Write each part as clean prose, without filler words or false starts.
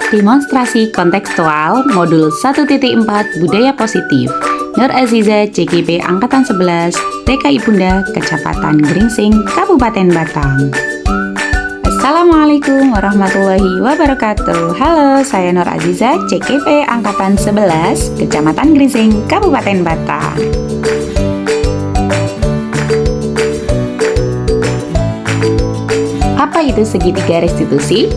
Demonstrasi kontekstual modul 1.4 Budaya Positif Nur Aziza CGP Angkatan 11 TKI Bunda Kecamatan Gringsing Kabupaten Batang. Assalamualaikum warahmatullahi wabarakatuh. Halo, saya Nur Aziza CGP Angkatan 11 Kecamatan Gringsing Kabupaten Batang. Apa itu segitiga restitusi?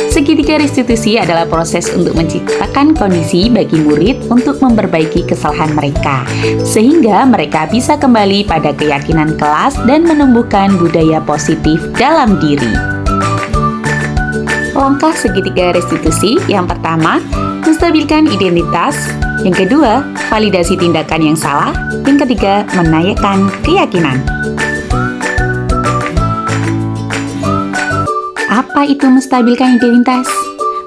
Segitiga restitusi adalah proses untuk menciptakan kondisi bagi murid untuk memperbaiki kesalahan mereka, sehingga mereka bisa kembali pada keyakinan kelas dan menumbuhkan budaya positif dalam diri. Langkah segitiga restitusi yang pertama, menstabilkan identitas. Yang kedua, validasi tindakan yang salah. Yang ketiga, menaikkan keyakinan. Apa itu menstabilkan identitas?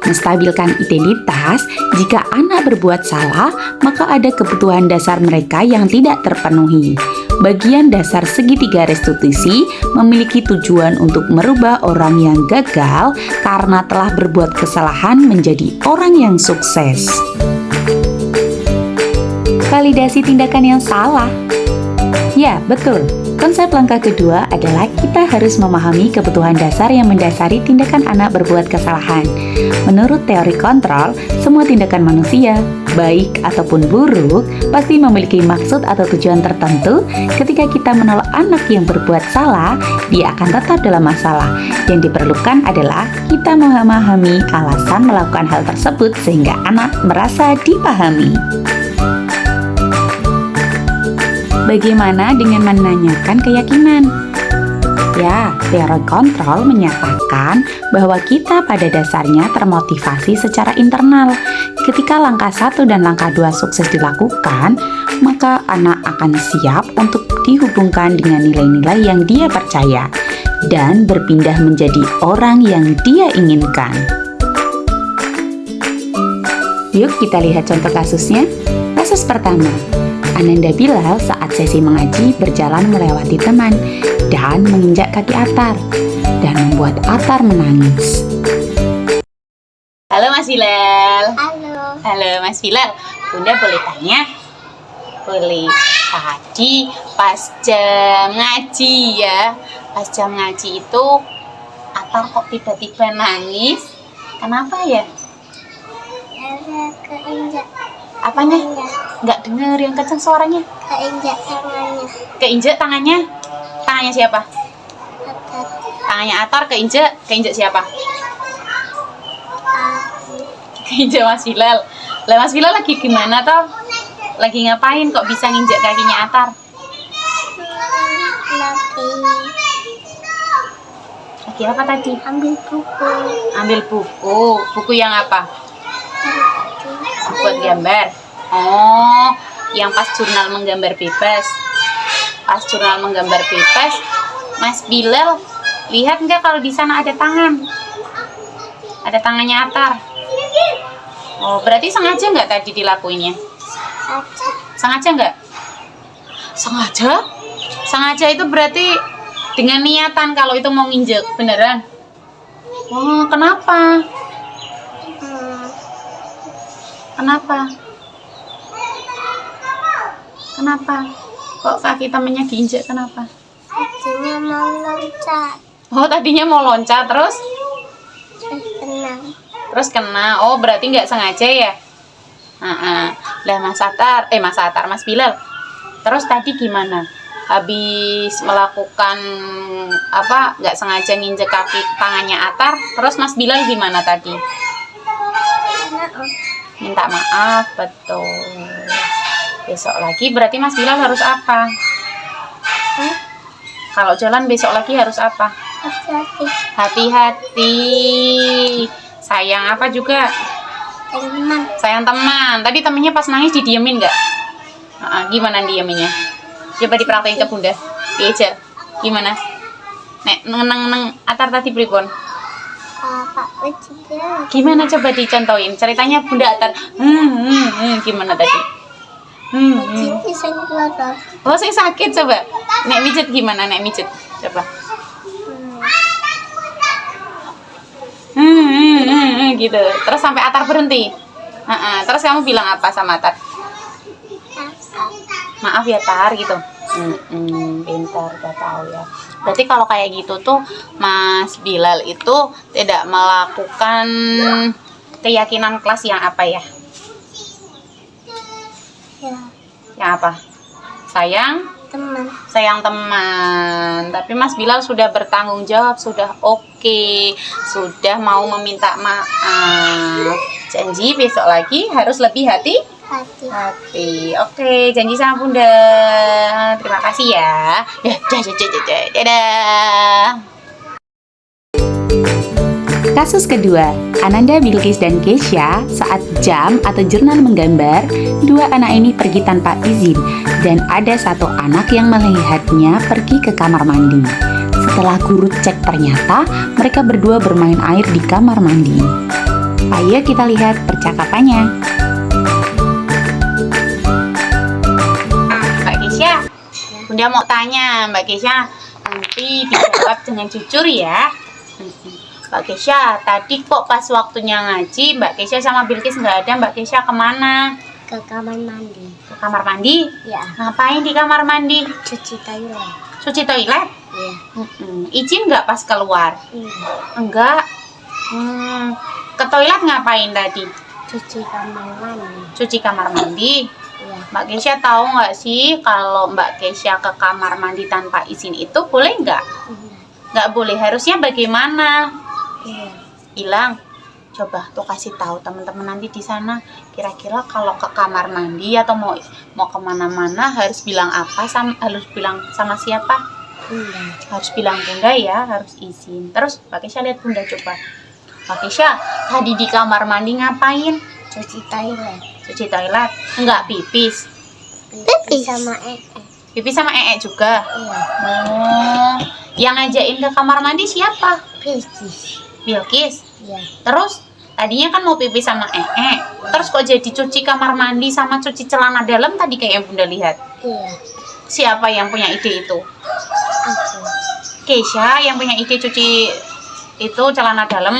Menstabilkan identitas, jika anak berbuat salah, maka ada kebutuhan dasar mereka yang tidak terpenuhi. Bagian dasar segitiga restitusi memiliki tujuan untuk merubah orang yang gagal karena telah berbuat kesalahan menjadi orang yang sukses. Validasi tindakan yang salah. Ya, betul. Konsep langkah kedua adalah kita harus memahami kebutuhan dasar yang mendasari tindakan anak berbuat kesalahan. Menurut teori kontrol, semua tindakan manusia, baik ataupun buruk, pasti memiliki maksud atau tujuan tertentu. Ketika kita menolak anak yang berbuat salah, dia akan tetap dalam masalah. Yang diperlukan adalah kita memahami alasan melakukan hal tersebut sehingga anak merasa dipahami. Bagaimana dengan menanyakan keyakinan? Ya, teori kontrol menyatakan bahwa kita pada dasarnya termotivasi secara internal. Ketika langkah 1 dan langkah 2 sukses dilakukan, maka anak akan siap untuk dihubungkan dengan nilai-nilai yang dia percaya dan berpindah menjadi orang yang dia inginkan. Yuk kita lihat contoh kasusnya. Kasus pertama, Ananda Bilal saat sesi mengaji berjalan melewati teman dan menginjak kaki Atar dan membuat Atar menangis. Halo Mas Bilal. Halo. Halo Mas Bilal. Bunda boleh tanya? Boleh. Tadi pas jam ngaji ya, pas jam ngaji itu Atar kok tiba-tiba nangis? Kenapa ya? Keinjak. Apanya? Nggak denger yang kencang suaranya. Keinjak tangannya. Keinjek tangannya? Tangannya siapa? Atar. Tangannya Atar keinjek. Keinjek siapa? Aku. Keinjek Mas Bilal. Lah Mas Bilal lagi gimana toh? Lagi ngapain kok bisa nginjek kakinya Atar? Lagi apa tadi? Ambil buku. Ambil buku. Buku yang apa? Buat gambar. Oh, yang pas jurnal menggambar bebas. Pas jurnal menggambar bebas, Mas Bilal lihat nggak kalau di sana ada tangan? Ada tangannya Atar. Oh, berarti sengaja nggak tadi dilakuinnya? Sengaja nggak? Sengaja? Sengaja itu berarti dengan niatan kalau itu mau nginjek, beneran? Oh, kenapa? Kenapa? Kenapa? Kok kaki temennya diinjek kenapa? Tadinya mau loncat. Oh, tadinya mau loncat terus? Tenang. Terus kena. Oh, berarti nggak sengaja ya? Lah Mas Bilal. Terus tadi gimana? Habis melakukan apa? Nggak sengaja nginjek kaki tangannya Atar. Terus Mas Bilal gimana tadi? Minta maaf, betul. Besok lagi berarti Mas Bilal harus apa? Kalau jalan besok lagi harus apa? Hati-hati. Hati-hati. Sayang apa juga? Teman. Sayang teman. Tadi temennya pas nangis didiemin nggak? Gimana dieminnya? Coba dipraktekin ke Bunda. Aja. Gimana? Nek neng Atar tadi pripun? Pak juga. Gimana coba dicontohin? Ceritanya Bunda Atar. Gimana tadi? Jadi saya keluar. Oh, saya sakit coba. Nek mijet gimana? Nek mijet. Coba. gitu. Terus sampai Atar berhenti. Terus kamu bilang apa sama Atar? Maaf ya Tar gitu. Pintar, udah tahu ya. Berarti kalau kayak gitu tuh Mas Bilal itu tidak melakukan keyakinan kelas yang apa ya? Ya, Yang apa? teman. Sayang teman. Tapi Mas Bilal sudah bertanggung jawab, sudah oke, sudah mau meminta maaf. Janji besok lagi harus lebih hati. Oke, janji sama Bunda. Terima kasih ya. Dadah. Kasus kedua, Ananda, Bilqis, dan Kesha saat jam atau jurnal menggambar, dua anak ini pergi tanpa izin dan ada satu anak yang melihatnya pergi ke kamar mandi. Setelah guru cek ternyata mereka berdua bermain air di kamar mandi. Ayo kita lihat percakapannya. Mbak Kesha, Bunda mau tanya Mbak Kesha, nanti dijawab dengan jujur ya. Mbak Kesha, tadi kok pas waktunya ngaji Mbak Kesha sama Bilqis nggak ada, Mbak Kesha kemana? Ke kamar mandi. Ke kamar mandi? Ya, Ngapain di kamar mandi? cuci toilet. Cuci toilet? Iya. Izin nggak pas keluar? Enggak. Ke toilet ngapain tadi? Cuci kamar mandi. Cuci kamar mandi? Iya. Mbak Kesha tahu nggak sih kalau Mbak Kesha ke kamar mandi tanpa izin itu boleh nggak? Nggak boleh. Harusnya bagaimana? Iya. Bilang, coba tuh kasih tahu teman-teman nanti di sana, kira-kira kalau ke kamar mandi atau mau kemana-mana harus bilang apa, harus bilang sama siapa? Bunda. Harus bilang Bunda ya, harus izin. Terus Mbak Kesha lihat Bunda coba. Mbak Kesha tadi di kamar mandi ngapain? Cuci toilet. Cuci toilet? Enggak, pipis. Pipis sama Pipis sama juga. Iya. Oh, yang ngajakin ke kamar mandi siapa? Pipis. Bilqis. Iya. Terus tadinya kan mau pipis sama terus kok jadi cuci kamar mandi sama cuci celana dalam tadi kayak yang Bunda lihat. Iya. Siapa yang punya ide itu? Aku. Kesha yang punya ide cuci itu celana dalam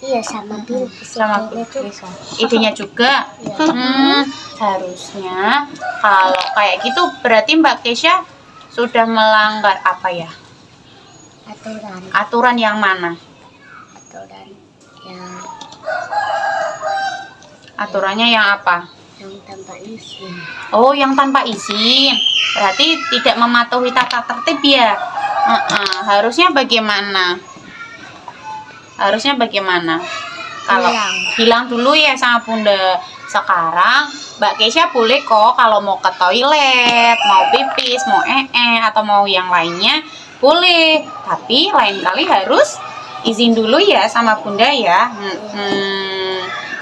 Iya, sama Bilqis. sama Bilqis. Idenya juga. Iya. Harusnya kalau kayak gitu berarti Mbak Kesha sudah melanggar apa ya? Aturan. Aturan yang mana? Aturan yang Aturannya yang apa? tanpa izin. Oh, yang tanpa izin. Berarti tidak mematuhi tata tertib ya? Harusnya bagaimana? Harusnya bagaimana? Kalau bilang dulu ya sama Bunda. Sekarang Mbak Kesha boleh kok kalau mau ke toilet, mau pipis, mau atau mau yang lainnya boleh. Tapi lain kali harus izin dulu ya sama Bunda ya.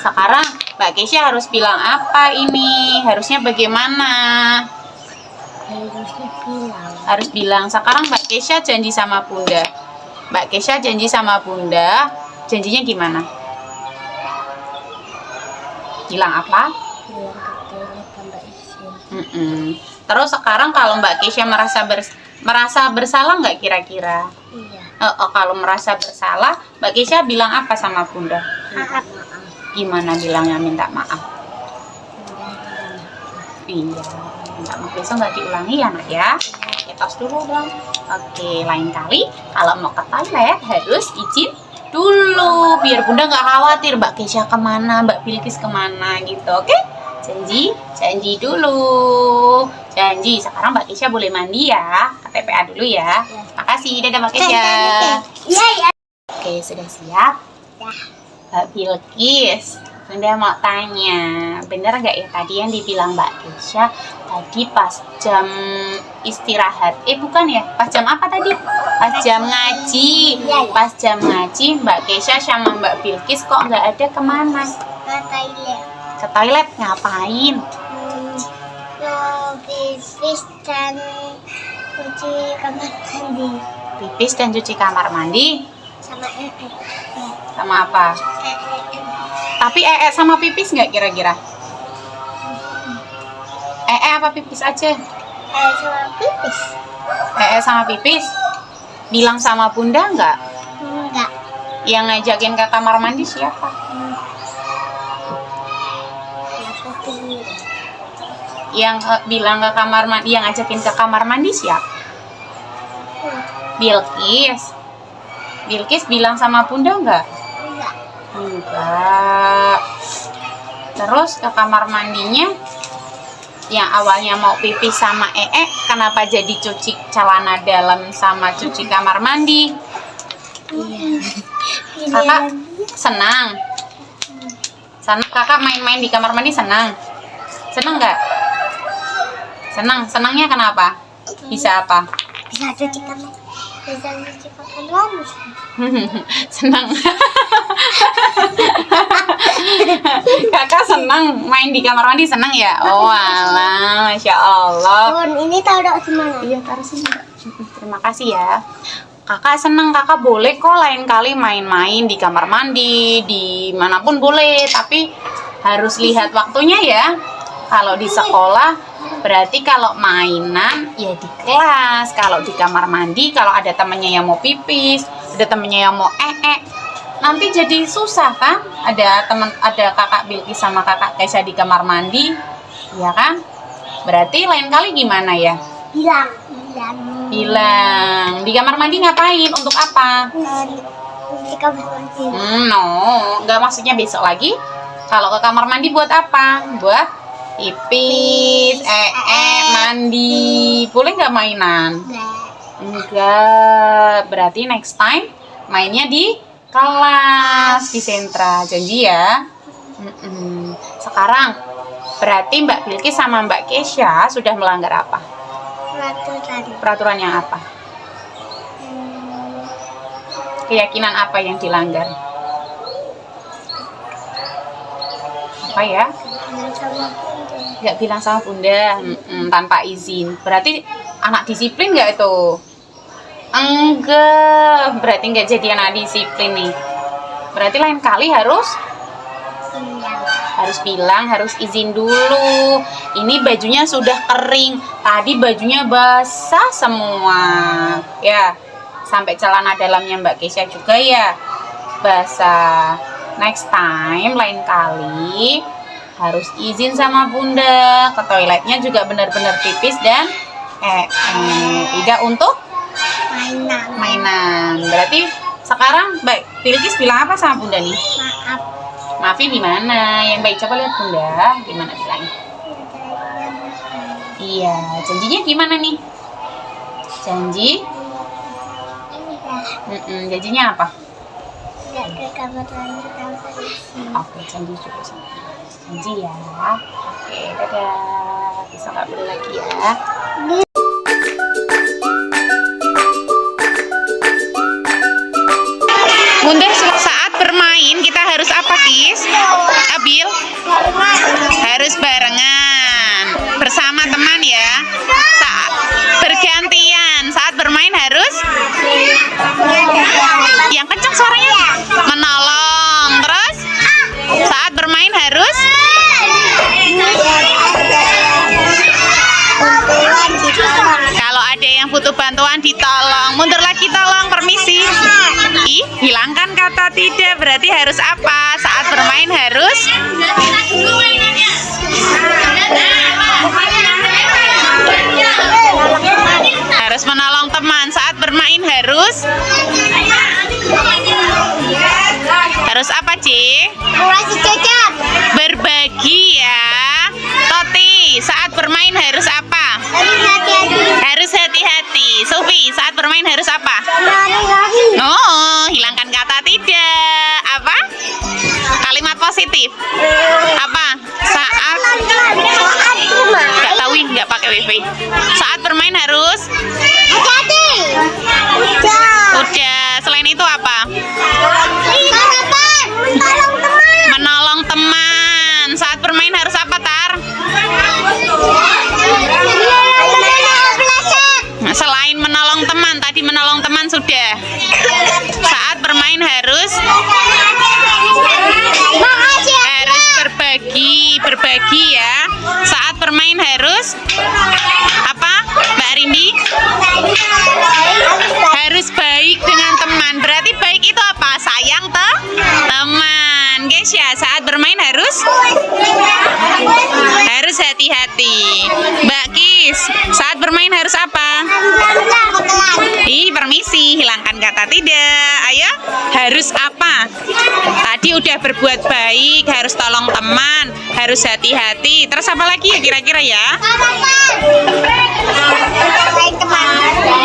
Sekarang Mbak Kesha harus bilang apa ini? Harusnya bagaimana? Harusnya bilang. Harus bilang. Sekarang Mbak Kesha janji sama Bunda. Mbak Kesha janji sama Bunda. Janjinya gimana? Bilang apa? Bilang ke toilet tanpa izin. Terus sekarang kalau Mbak Kesha merasa bersalah nggak kira-kira? Iya. Kalau merasa bersalah, Mbak Kesha bilang apa sama Bunda? Maaf. Gimana bilangnya minta maaf? Bunda. Iya, minta maaf besok nggak diulangi ya nak ya. Tos dulu dong. Oke, lain kali kalau mau ke toilet harus izin dulu biar Bunda nggak khawatir Mbak Kesha kemana, Mbak Bilqis kemana gitu. Oke? Janji dulu. Janji. Sekarang Mbak Kesha boleh mandi ya, ke TPA dulu ya. Makasih. Dadah Mbak Kesha. Iya, ya. Oke, sudah siap? Ya. Mbak Bilqis, Bunda mau tanya, bener nggak ya tadi yang dibilang Mbak Kesha tadi pas jam istirahat? Bukan ya, pas jam apa tadi? Pas jam ngaji. Iya. Pas jam ngaji, Mbak Kesha sama Mbak Bilqis kok nggak ada kemana? Ke toilet. Ke toilet ngapain? Mau pipis dan cuci kamar mandi. Pipis dan cuci kamar mandi. Sama Sama apa? Tapi sama pipis nggak kira-kira? Apa pipis aja? Sama pipis. Sama pipis. Bilang sama Bunda nggak? Enggak. Yang ngajakin ke kamar mandi siapa? Yang bilang ke kamar mandi, yang ngajakin ke kamar mandi siapa? Bilkis. Bilkis bilang sama Bunda enggak? Enggak. Terus ke kamar mandinya yang awalnya mau pipis sama kenapa jadi cuci celana dalam sama cuci kamar mandi? Kakak senang. Kakak main-main di kamar mandi senang. Senang nggak? Senangnya kenapa? Bisa apa? Bisa cuci kamar. Bisa cuci pakaian mandi. Senang. Kakak senang main di kamar mandi, senang ya? Oh alah, Masya Allah. Ini taruh di mana? Iya, taruh sini. Terima kasih ya. Kakak senang, kakak boleh kok lain kali main-main di kamar mandi, dimanapun boleh, tapi harus lihat waktunya ya. Kalau di sekolah berarti kalau mainan ya di kelas, kalau di kamar mandi kalau ada temennya yang mau pipis, ada temennya yang mau nanti jadi susah kan? Ada kakak Bilkis sama kakak Kesha di kamar mandi, ya kan? Berarti lain kali gimana ya? Bilang. Di kamar mandi ngapain? Untuk apa? Di kamar mandi. No, nggak maksudnya besok lagi. Kalau ke kamar mandi buat apa? Buat pipis, mandi. Boleh nggak mainan? Enggak. Berarti next time mainnya di kelas, di sentra. Janji ya. Sekarang berarti Mbak Bilkis sama Mbak Kesha sudah melanggar apa? Peraturan yang apa? Keyakinan apa yang dilanggar? Apa ya? Nggak bilang sama Bunda, tanpa izin. Berarti anak disiplin nggak itu? Enggak, berarti nggak jadi anak disiplin nih. Berarti lain kali harus bilang, harus izin dulu. Ini bajunya sudah kering, tadi bajunya basah semua. Ya, sampai celana dalamnya Mbak Kesha juga ya basah. Next time, lain kali harus izin sama Bunda. Ke toiletnya juga benar-benar pipis dan tidak untuk mainan. Berarti sekarang Mbak Bilkis bilang apa sama Bunda nih? Maafin gimana? Yang baik, coba lihat Bunda, gimana bilangnya? Iya, janjinya gimana nih? Janji? Janjinya apa? Oke, janji juga sama. Janji ya. Oke, dadah. Bisa nggak boleh lagi ya? Bunda, saat bermain kita harus apa, Kis? Abil? Harus barengan bersama teman ya. Saat bergantian, saat bermain harus yang kencang suaranya, menolong. Terus saat bermain harus kalau ada yang butuh bantuan ditolong. Mundur lagi, tolong, permisi. Hilangkan kata tidak, berarti harus apa? Saat bermain harus menolong teman. Saat bermain harus apa, C? Berbagi ya. Toti, saat bermain harus apa? Harus hati-hati. Sofi, saat bermain harus apa? Oh, hilangkan kata tidak. Apa? Kalimat positif. Apa? Saat nggak tahu, nggak pakai wifi. Saat bermain harus udah. Selain itu apa? Menolong teman. Saat bermain harus apa, Tar? Selain menolong teman, tadi menolong teman sudah. Saat Harus apa? Tadi udah berbuat baik, harus tolong teman, harus hati-hati. Terus apa lagi ya kira-kira ya?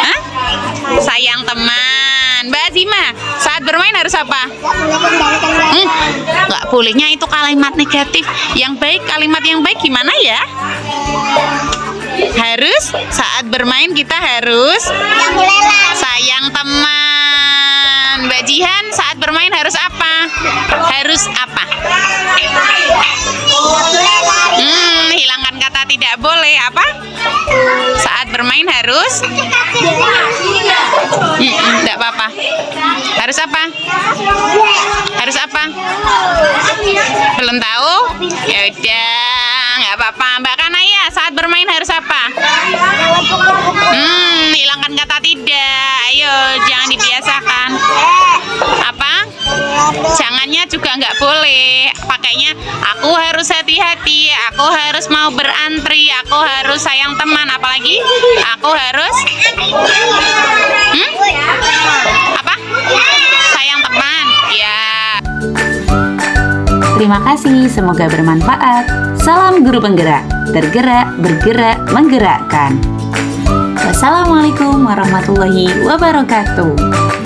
Hah? Sayang teman. Mbak Azima, saat bermain harus apa? Nggak bolehnya itu kalimat negatif. Yang baik, kalimat yang baik gimana ya? Harus saat bermain kita harus sayang teman. Mbak Jihan, saat bermain harus apa? Harus apa? Hilangkan kata tidak boleh. Apa? Saat bermain harus? Tidak apa-apa. Harus apa? Harus apa? Belum tahu? Ya udah, nggak apa-apa. Mbak Kanaya, saat bermain harus apa? Hilangkan kata tidak. Ayo, jangan dibiasakan. Apa? Jangannya juga nggak boleh. Pakainya aku harus hati-hati, aku harus mau berantri, aku harus sayang teman. Apalagi aku harus apa? Sayang teman. Ya. Terima kasih, semoga bermanfaat. Salam guru penggerak, tergerak, bergerak, menggerakkan. Wassalamualaikum warahmatullahi wabarakatuh.